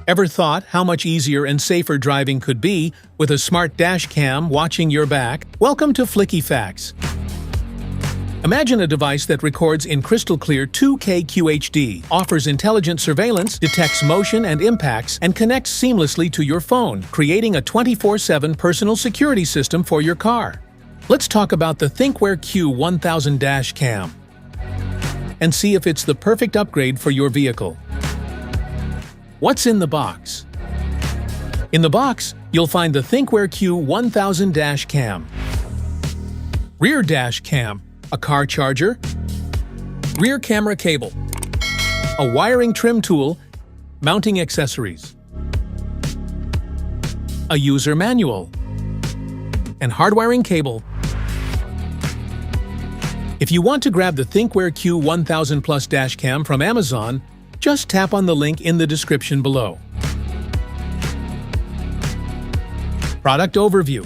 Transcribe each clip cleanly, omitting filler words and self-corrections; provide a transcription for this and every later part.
Ever thought how much easier and safer driving could be with a smart dash cam watching your back? Welcome to Flicky Facts. Imagine a device that records in crystal clear 2K QHD, offers intelligent surveillance, detects motion and impacts, and connects seamlessly to your phone, creating a 24/7 personal security system for your car. Let's talk about the ThinkWare Q1000 dash cam and see if it's the perfect upgrade for your vehicle. What's in the box? In the box, you'll find the ThinkWare Q1000 dash cam, rear dash cam, a car charger, rear camera cable, a wiring trim tool, mounting accessories, a user manual, and hardwiring cable. If you want to grab the ThinkWare Q1000 Plus dashcam from Amazon, just tap on the link in the description below. Product overview.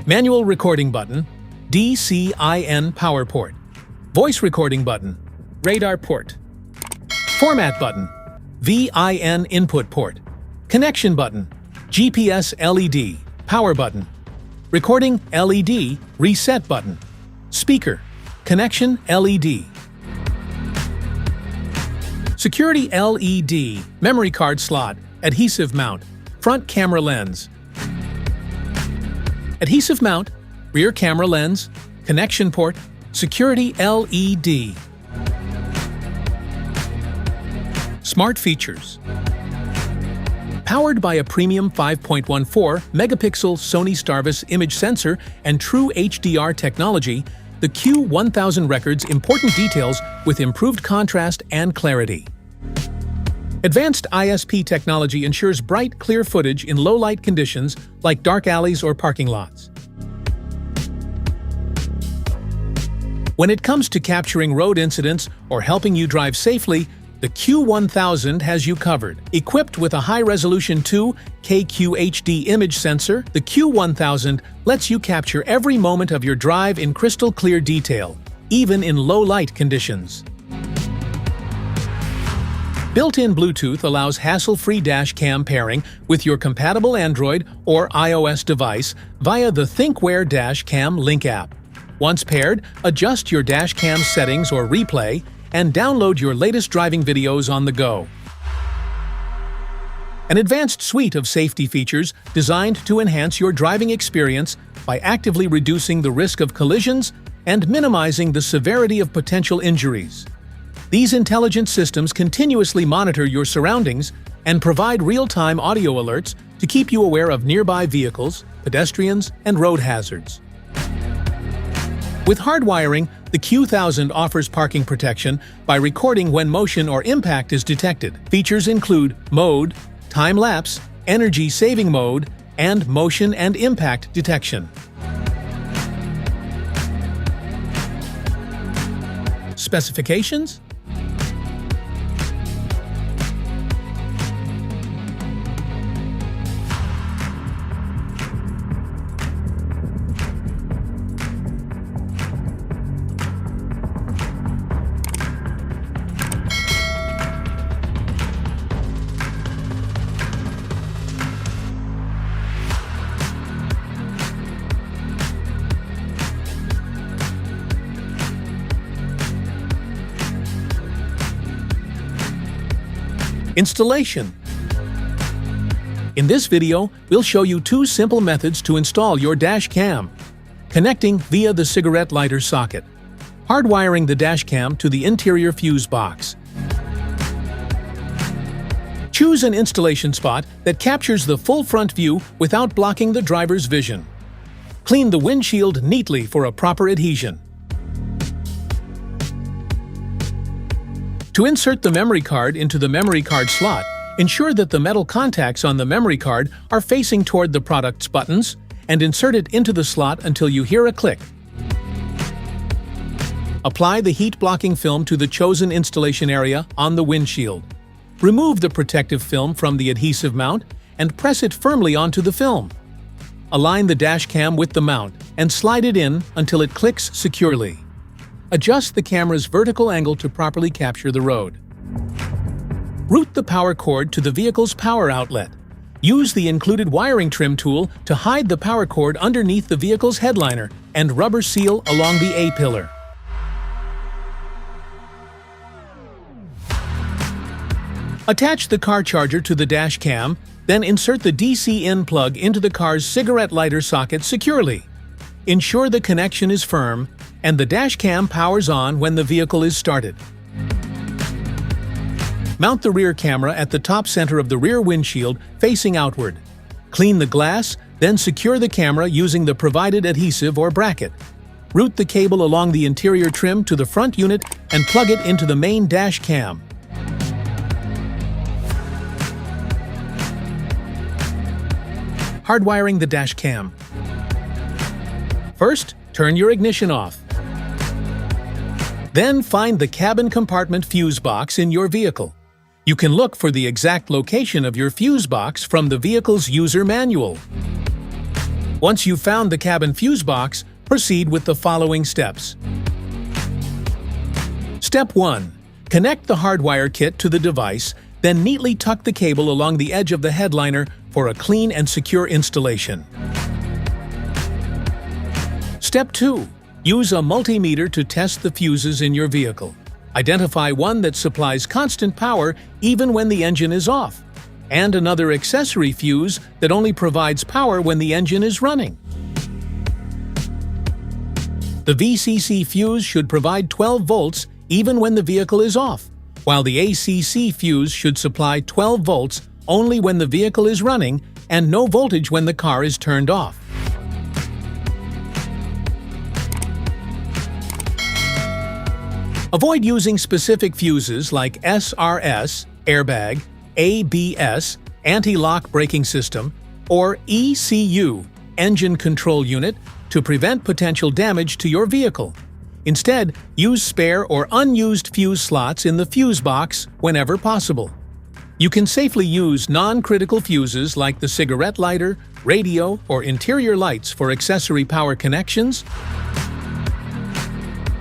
Manual recording button, DCIN power port. Voice recording button, radar port. Format button, VIN input port. Connection button, GPS LED, power button. Recording LED, reset button. Speaker, connection LED. Security LED, memory card slot, adhesive mount, front camera lens. Adhesive mount, rear camera lens, connection port, security LED. Smart features. Powered by a premium 5.14 megapixel Sony Starvis image sensor and true HDR technology, the Q1000 records important details with improved contrast and clarity. Advanced ISP technology ensures bright, clear footage in low-light conditions like dark alleys or parking lots. When it comes to capturing road incidents or helping you drive safely, the Q1000 has you covered. Equipped with a high-resolution 2K QHD image sensor, the Q1000 lets you capture every moment of your drive in crystal-clear detail, even in low-light conditions. Built-in Bluetooth allows hassle-free dash cam pairing with your compatible Android or iOS device via the ThinkWare Dash Cam Link app. Once paired, adjust your dash cam settings or replay and download your latest driving videos on the go. An advanced suite of safety features designed to enhance your driving experience by actively reducing the risk of collisions and minimizing the severity of potential injuries. These intelligent systems continuously monitor your surroundings and provide real-time audio alerts to keep you aware of nearby vehicles, pedestrians, and road hazards. With hardwiring, the Q1000 offers parking protection by recording when motion or impact is detected. Features include mode, time-lapse, energy-saving mode, and motion and impact detection. Specifications? Installation. In this video, we'll show you two simple methods to install your dash cam. Connecting via the cigarette lighter socket. Hardwiring the dash cam to the interior fuse box. Choose an installation spot that captures the full front view without blocking the driver's vision. Clean the windshield neatly for a proper adhesion. To insert the memory card into the memory card slot, ensure that the metal contacts on the memory card are facing toward the product's buttons and insert it into the slot until you hear a click. Apply the heat-blocking film to the chosen installation area on the windshield. Remove the protective film from the adhesive mount and press it firmly onto the film. Align the dash cam with the mount and slide it in until it clicks securely. Adjust the camera's vertical angle to properly capture the road. Route the power cord to the vehicle's power outlet. Use the included wiring trim tool to hide the power cord underneath the vehicle's headliner and rubber seal along the A-pillar. Attach the car charger to the dash cam, then insert the DC-in plug into the car's cigarette lighter socket securely. Ensure the connection is firm and the dash cam powers on when the vehicle is started. Mount the rear camera at the top center of the rear windshield facing outward. Clean the glass, then secure the camera using the provided adhesive or bracket. Route the cable along the interior trim to the front unit and plug it into the main dash cam. Hardwiring the dash cam. First, turn your ignition off. Then find the cabin compartment fuse box in your vehicle. You can look for the exact location of your fuse box from the vehicle's user manual. Once you've found the cabin fuse box, proceed with the following steps. Step 1. Connect the hardwire kit to the device, then neatly tuck the cable along the edge of the headliner for a clean and secure installation. Step 2. Use a multimeter to test the fuses in your vehicle. Identify one that supplies constant power even when the engine is off, and another accessory fuse that only provides power when the engine is running. The VCC fuse should provide 12 volts even when the vehicle is off, while the ACC fuse should supply 12 volts only when the vehicle is running and no voltage when the car is turned off. Avoid using specific fuses like SRS, airbag, ABS, anti-lock braking system, or ECU, engine control unit, to prevent potential damage to your vehicle. Instead, use spare or unused fuse slots in the fuse box whenever possible. You can safely use non-critical fuses like the cigarette lighter, radio, or interior lights for accessory power connections.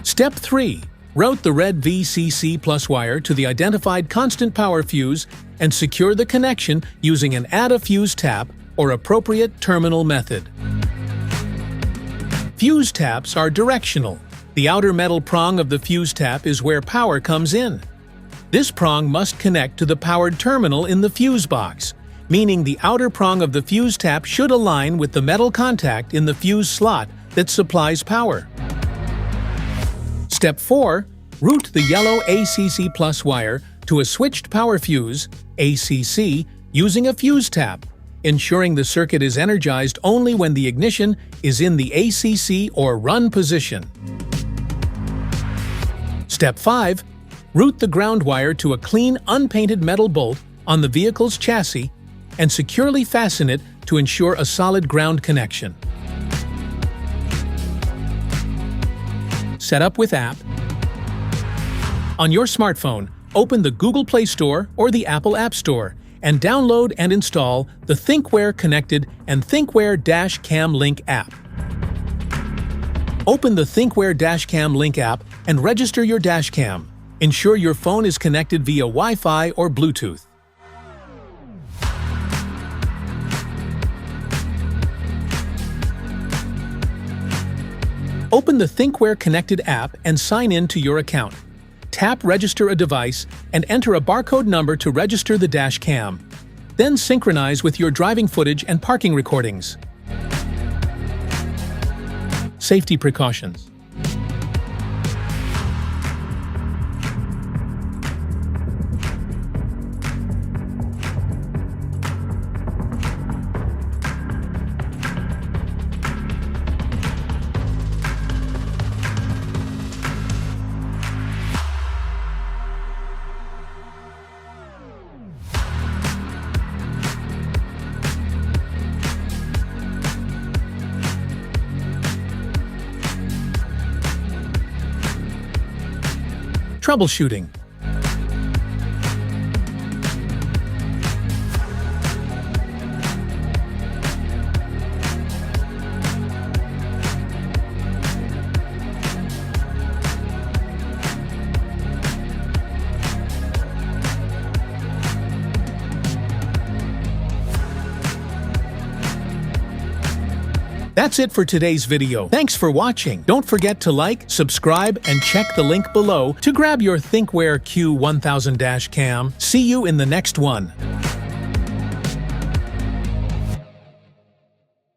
Step 3. Route the red VCC plus wire to the identified constant power fuse and secure the connection using an add a fuse tap or appropriate terminal method. Fuse taps are directional. The outer metal prong of the fuse tap is where power comes in. This prong must connect to the powered terminal in the fuse box, meaning the outer prong of the fuse tap should align with the metal contact in the fuse slot that supplies power. Step 4. Route the yellow ACC plus wire to a switched power fuse, ACC, using a fuse tap, ensuring the circuit is energized only when the ignition is in the ACC or run position. Step 5. Route the ground wire to a clean, unpainted metal bolt on the vehicle's chassis and securely fasten it to ensure a solid ground connection. Set up with app. On your smartphone, open the Google Play Store or the Apple App Store and download and install the ThinkWare Connected and ThinkWare DashCam Link app. Open the ThinkWare DashCam Link app and register your dashcam. Ensure your phone is connected via Wi-Fi or Bluetooth. Open the ThinkWare Connected app and sign in to your account. Tap Register a device and enter a barcode number to register the dash cam. Then synchronize with your driving footage and parking recordings. Safety precautions. Troubleshooting. That's it for today's video. Thanks for watching. Don't forget to like, subscribe, and check the link below to grab your ThinkWare Q1000 dash cam. See you in the next one.